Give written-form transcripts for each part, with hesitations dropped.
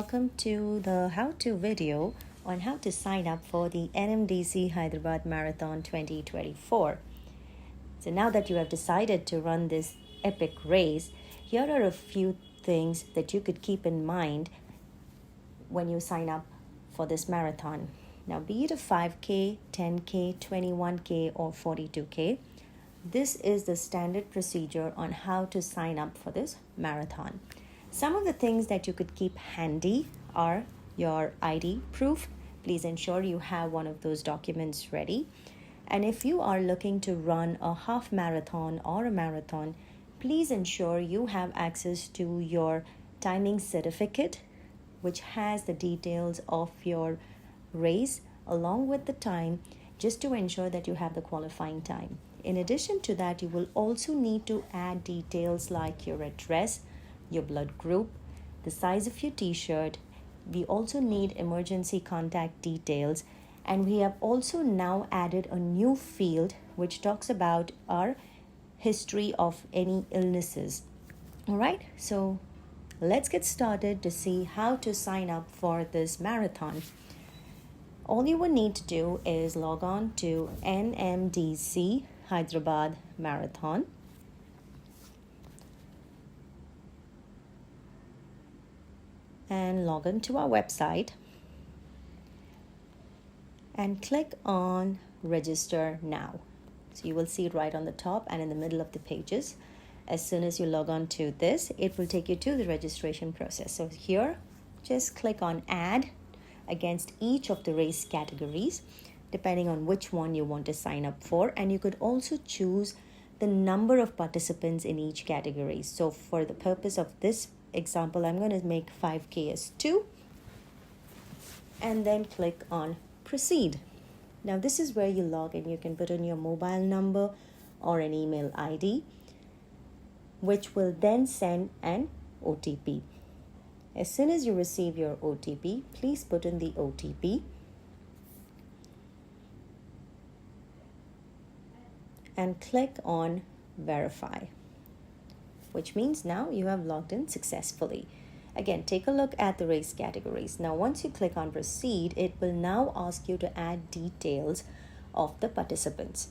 welcome to the how-to video on how to sign up for the NMDC Hyderabad Marathon 2024. So now that you have decided to run this epic race, here are a few things that you could keep in mind when you sign up for this marathon. Now, be it a 5K, 10K, 21K, or 42K, this is the standard procedure on how to sign up for this marathon. Some of the things that you could keep handy are your ID proof. Please ensure you have one of those documents ready. And if you are looking to run a half marathon or a marathon, please ensure you have access to your timing certificate, which has the details of your race along with the time, just to ensure that you have the qualifying time. In addition to that, you will also need to add details like your address, your blood group, the size of your t-shirt. We also need emergency contact details, and we have also now added a new field which talks about our history of any illnesses. All right, so let's get started to see how to sign up for this marathon. All you will need to do is log on to NMDC Hyderabad Marathon. And log on to our website and click on register now. So you will see it right on the top and in the middle of the pages. As soon as you log on to this, it will take you to the registration process. So here, just click on add against each of the race categories, depending on which one you want to sign up for. And you could also choose the number of participants in each category. So for the purpose of this example, I'm going to make 5K as 2 and then click on proceed. Now this is where you log in. You can put in your mobile number or an email ID, which will then send an OTP. As soon as you receive your OTP, please put in the OTP and click on verify, which means now you have logged in successfully. Again, take a look at the race categories. Now, once you click on proceed, it will now ask you to add details of the participants.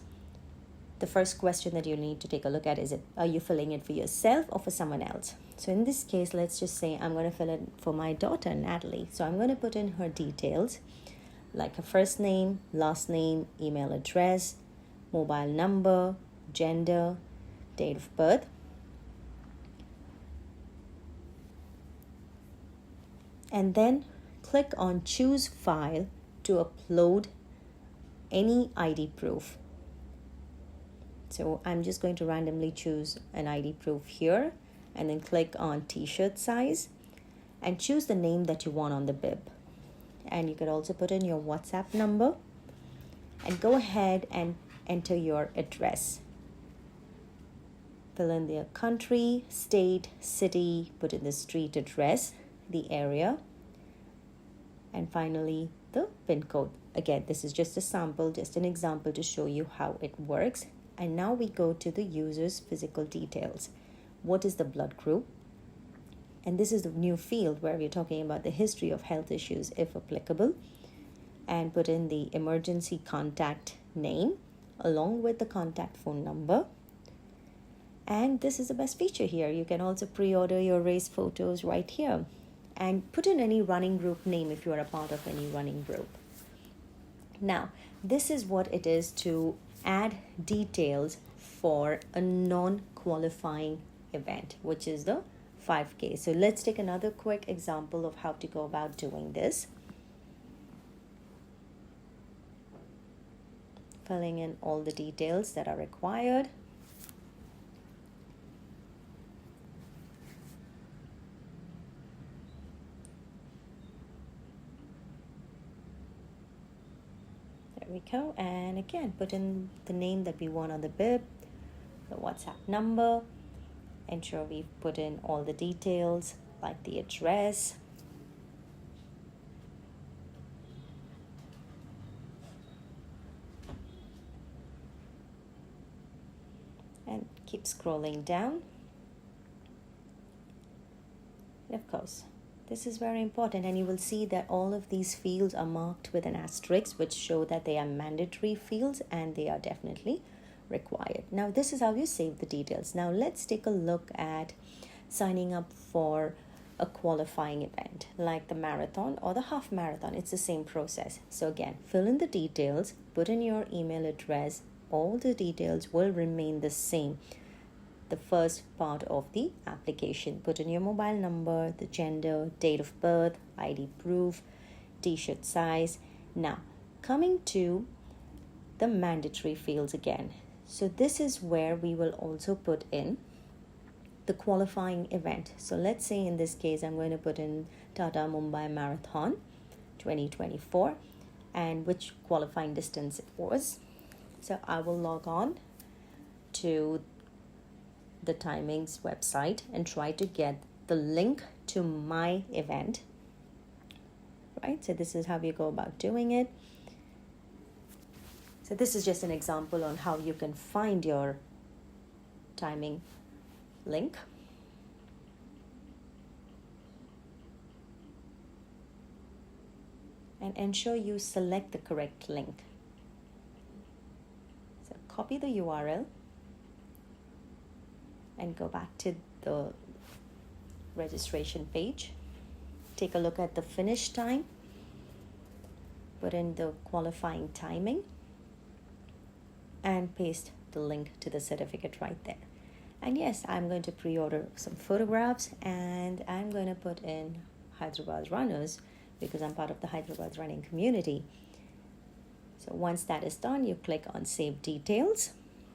The first question that you need to take a look at is, are you filling it for yourself or for someone else? So in this case, let's just say I'm going to fill it for my daughter, Natalie. So I'm going to put in her details, like her first name, last name, email address, mobile number, gender, date of birth. And then click on choose file to upload any ID proof. So I'm just going to randomly choose an ID proof here and then click on t-shirt size and choose the name that you want on the bib. And you could also put in your WhatsApp number and go ahead and enter your address. Fill in the country, state, city, put in the street address, the area, and finally the PIN code. Again, this is just a sample, just an example to show you how it works. And now we go to the user's physical details. What is the blood group? And this is the new field where we're talking about the history of health issues, if applicable. And put in the emergency contact name along with the contact phone number. And this is the best feature here. You can also pre-order your race photos right here. And put in any running group name if you are a part of any running group. Now, this is what it is to add details for a non-qualifying event, which is the 5K. So let's take another quick example of how to go about doing this. Filling in all the details that are required. There we go. And again, put in the name that we want on the bib, the WhatsApp number. Ensure we put in all the details like the address. And keep scrolling down. And of course, This is very important, and you will see that all of these fields are marked with an asterisk, which show that they are mandatory fields and they are definitely required. Now this is how you save the details. Now let's take a look at signing up for a qualifying event like the marathon or the half marathon. It's the same process. So again, fill in the details, put in your email address. All the details will remain the same. The first part of the application, put in your mobile number, the gender, date of birth, ID proof, t-shirt size. Now coming to the mandatory fields again, so this is where we will also put in the qualifying event. So let's say in this case I'm going to put in Tata Mumbai Marathon 2024 and which qualifying distance it was. So I will log on to the timings website and try to get the link to my event, right? So this is how you go about doing it. So this is just an example on how you can find your timing link. And ensure you select the correct link. So copy the URL and go back to the registration page. Take a look at the finish time. Put in the qualifying timing and paste the link to the certificate right there. And yes, I'm going to pre-order some photographs and I'm going to put in Hyderabad runners because I'm part of the Hyderabad running community. So once that is done, you click on Save Details.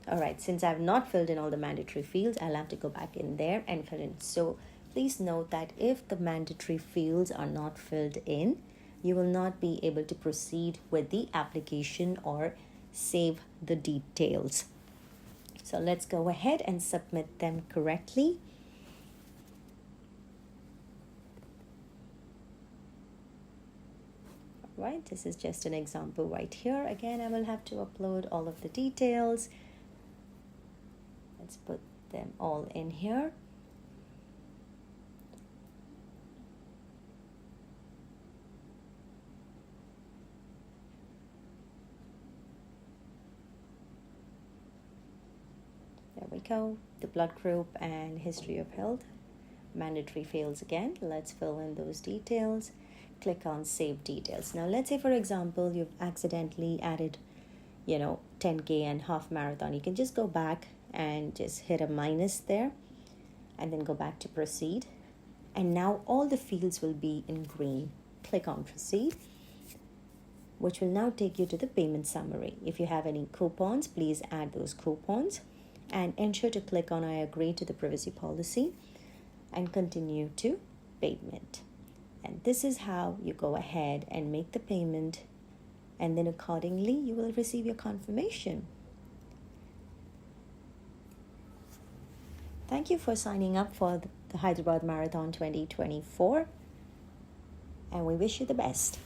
All right, since I've not filled in all the mandatory fields, I'll have to go back in there and fill in. So please note that if the mandatory fields are not filled in, you will not be able to proceed with the application or save the details. So let's go ahead and submit them correctly. All right, this is just an example right here. Again, I will have to upload all of the details. Let's put them all in here. There we go. The blood group and history of health. Mandatory fields again. Let's fill in those details. Click on Save Details. Now let's say, for example, you've accidentally added 10K and half marathon. You can just go back and just hit a minus there and then go back to proceed. And now all the fields will be in green. Click on Proceed, which will now take you to the payment summary. If you have any coupons, please add those coupons and ensure to click on I agree to the privacy policy and continue to payment. And this is how you go ahead and make the payment, and then accordingly you will receive your confirmation. Thank you for signing up for the Hyderabad Marathon 2024, and we wish you the best.